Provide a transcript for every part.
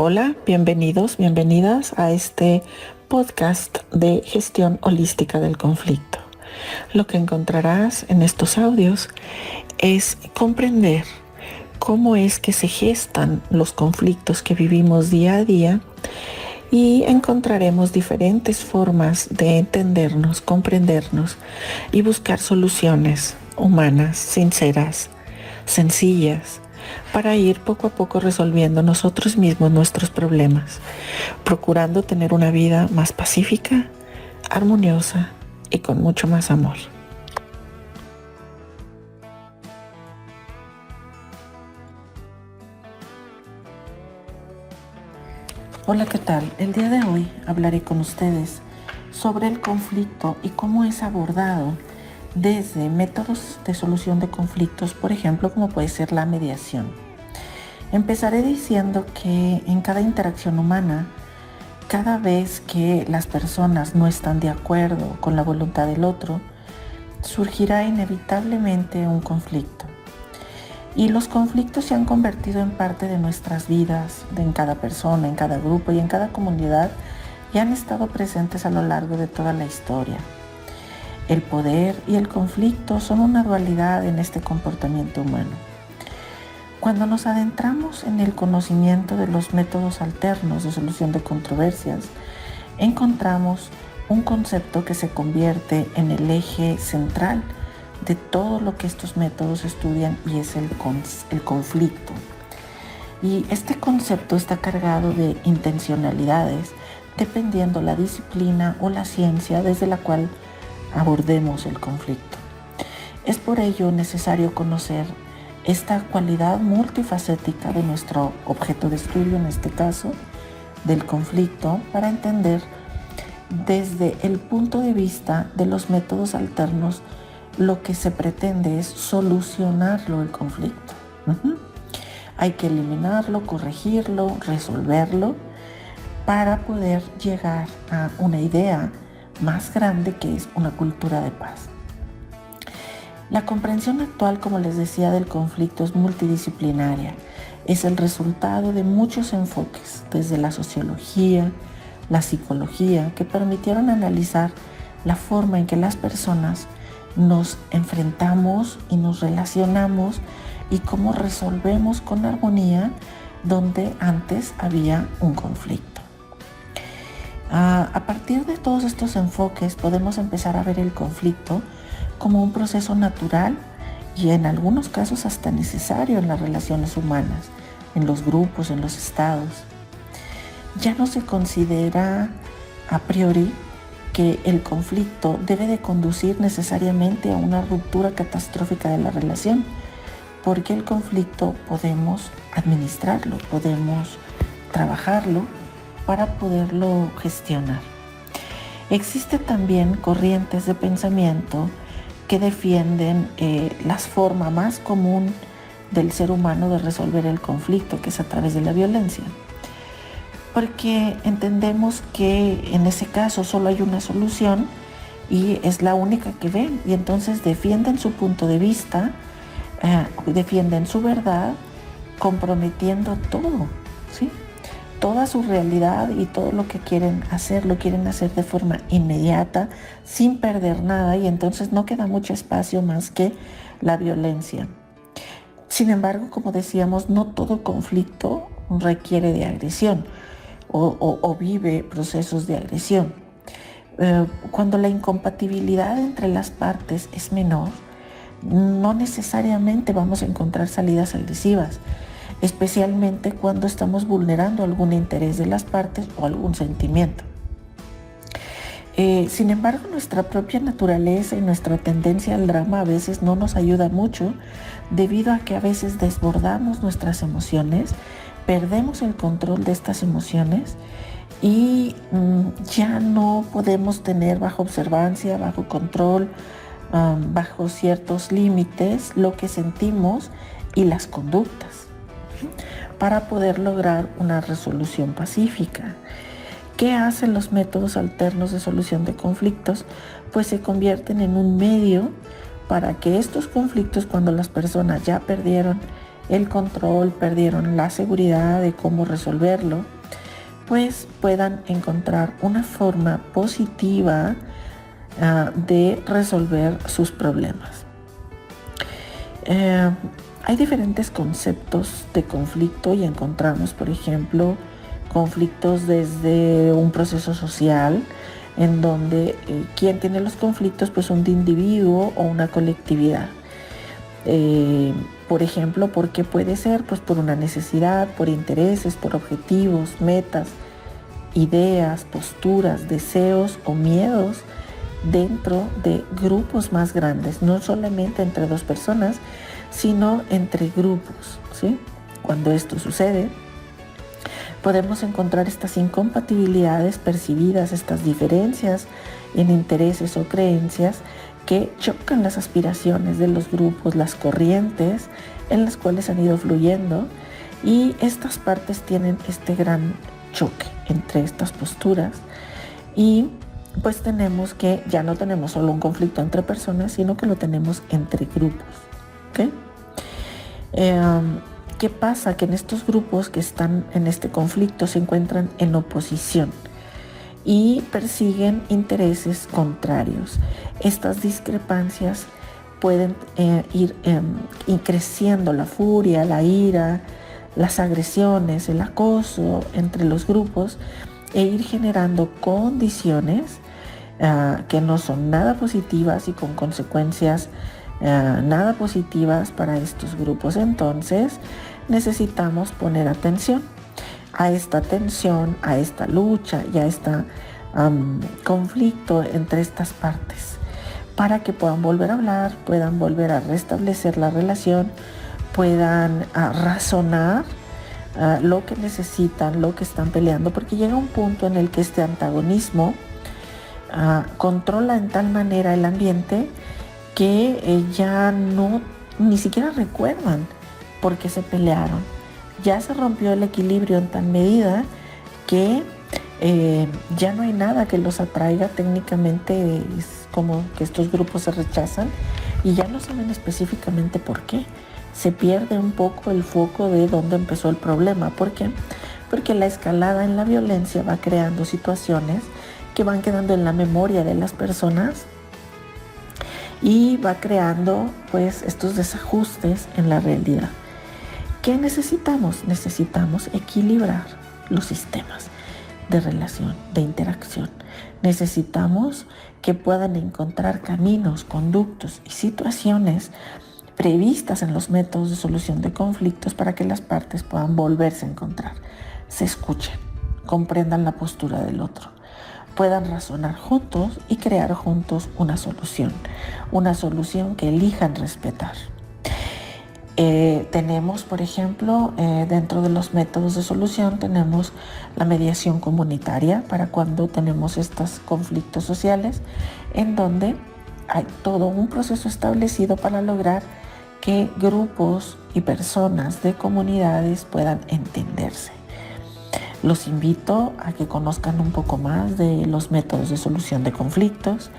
Hola, bienvenidos, bienvenidas a este podcast de gestión holística del conflicto. Lo que encontrarás en estos audios es comprender cómo es que se gestan los conflictos que vivimos día a día y encontraremos diferentes formas de entendernos, comprendernos y buscar soluciones humanas, sinceras, sencillas, para ir poco a poco resolviendo nosotros mismos nuestros problemas, procurando tener una vida más pacífica, armoniosa y con mucho más amor. Hola, ¿qué tal? El día de hoy hablaré con ustedes sobre el conflicto y cómo es abordado desde métodos de solución de conflictos, por ejemplo, como puede ser la mediación. Empezaré diciendo que en cada interacción humana, cada vez que las personas no están de acuerdo con la voluntad del otro, surgirá inevitablemente un conflicto. Y los conflictos se han convertido en parte de nuestras vidas, en cada persona, en cada grupo y en cada comunidad, y han estado presentes a lo largo de toda la historia. El poder y el conflicto son una dualidad en este comportamiento humano. Cuando nos adentramos en el conocimiento de los métodos alternos de solución de controversias, encontramos un concepto que se convierte en el eje central de todo lo que estos métodos estudian, y es el conflicto. Y este concepto está cargado de intencionalidades dependiendo la disciplina o la ciencia desde la cual abordemos el conflicto. Es por ello necesario conocer esta cualidad multifacética de nuestro objeto de estudio, en este caso, del conflicto, para entender desde el punto de vista de los métodos alternos lo que se pretende es solucionarlo el conflicto. Hay que eliminarlo, corregirlo, resolverlo para poder llegar a una idea más grande, que es una cultura de paz. La comprensión actual, como les decía, del conflicto es multidisciplinaria. Es el resultado de muchos enfoques, desde la sociología, la psicología, que permitieron analizar la forma en que las personas nos enfrentamos y nos relacionamos y cómo resolvemos con armonía donde antes había un conflicto. A partir de todos estos enfoques podemos empezar a ver el conflicto como un proceso natural y en algunos casos hasta necesario en las relaciones humanas, en los grupos, en los estados. Ya no se considera a priori que el conflicto debe de conducir necesariamente a una ruptura catastrófica de la relación, porque el conflicto podemos administrarlo, podemos trabajarlo para poderlo gestionar. Existen también corrientes de pensamiento que defienden la forma más común del ser humano de resolver el conflicto, que es a través de la violencia. Porque entendemos que en ese caso solo hay una solución y es la única que ven, y entonces defienden su punto de vista, defienden su verdad, comprometiendo todo, ¿sí? Toda su realidad y todo lo que quieren hacer, lo quieren hacer de forma inmediata, sin perder nada, y entonces no queda mucho espacio más que la violencia. Sin embargo, como decíamos, no todo conflicto requiere de agresión o vive procesos de agresión. Cuando la incompatibilidad entre las partes es menor, no necesariamente vamos a encontrar salidas agresivas, especialmente cuando estamos vulnerando algún interés de las partes o algún sentimiento. Sin embargo, nuestra propia naturaleza y nuestra tendencia al drama a veces no nos ayuda mucho, debido a que a veces desbordamos nuestras emociones, perdemos el control de estas emociones y ya no podemos tener bajo observancia, bajo control, bajo ciertos límites lo que sentimos y las conductas, para poder lograr una resolución pacífica. ¿Qué hacen los métodos alternos de solución de conflictos? Pues se convierten en un medio para que estos conflictos, cuando las personas ya perdieron el control, perdieron la seguridad de cómo resolverlo, pues puedan encontrar una forma positiva de resolver sus problemas. Hay diferentes conceptos de conflicto y encontramos, por ejemplo, conflictos desde un proceso social, en donde quien tiene los conflictos, pues un individuo o una colectividad. Por ejemplo, ¿por qué puede ser? Pues por una necesidad, por intereses, por objetivos, metas, ideas, posturas, deseos o miedos dentro de grupos más grandes, no solamente entre dos personas, sino entre grupos, ¿sí? Cuando esto sucede, podemos encontrar estas incompatibilidades percibidas, estas diferencias en intereses o creencias que chocan las aspiraciones de los grupos, las corrientes en las cuales han ido fluyendo, y estas partes tienen este gran choque entre estas posturas, y pues tenemos que ya no tenemos solo un conflicto entre personas, sino que lo tenemos entre grupos. ¿Okay? ¿Qué pasa? Que en estos grupos que están en este conflicto se encuentran en oposición y persiguen intereses contrarios. Estas discrepancias pueden ir creciendo la furia, la ira, las agresiones, el acoso entre los grupos, e ir generando condiciones que no son nada positivas y con consecuencias nada positivas para estos grupos. Entonces necesitamos poner atención a esta tensión, a esta lucha y a este conflicto entre estas partes, para que puedan volver a hablar, puedan volver a restablecer la relación, puedan razonar lo que necesitan, lo que están peleando, porque llega un punto en el que este antagonismo controla en tal manera el ambiente que ya no, ni siquiera recuerdan por qué se pelearon. Ya se rompió el equilibrio en tal medida que ya no hay nada que los atraiga. Técnicamente es como que estos grupos se rechazan y ya no saben específicamente por qué. Se pierde un poco el foco de dónde empezó el problema. ¿Por qué? Porque la escalada en la violencia va creando situaciones que van quedando en la memoria de las personas y va creando pues estos desajustes en la realidad. ¿Qué necesitamos? Necesitamos equilibrar los sistemas de relación, de interacción. Necesitamos que puedan encontrar caminos, conductos y situaciones previstas en los métodos de solución de conflictos para que las partes puedan volverse a encontrar, se escuchen, comprendan la postura del otro, puedan razonar juntos y crear juntos una solución que elijan respetar. Tenemos, por ejemplo, dentro de los métodos de solución, tenemos la mediación comunitaria para cuando tenemos estos conflictos sociales, en donde hay todo un proceso establecido para lograr que grupos y personas de comunidades puedan entenderse. Los invito a que conozcan un poco más de los métodos de solución de conflictos.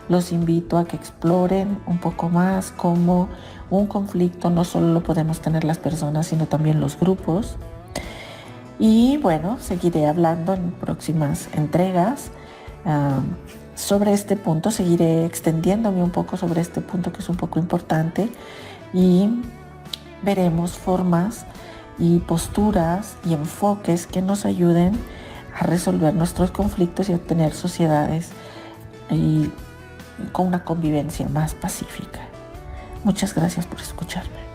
Los invito a que exploren un poco más cómo un conflicto no solo lo podemos tener las personas, sino también los grupos. Y bueno, seguiré hablando en próximas entregas sobre este punto. Seguiré extendiéndome un poco sobre este punto, que es un poco importante, y veremos formas y posturas y enfoques que nos ayuden a resolver nuestros conflictos y a tener sociedades con una convivencia más pacífica. Muchas gracias por escucharme.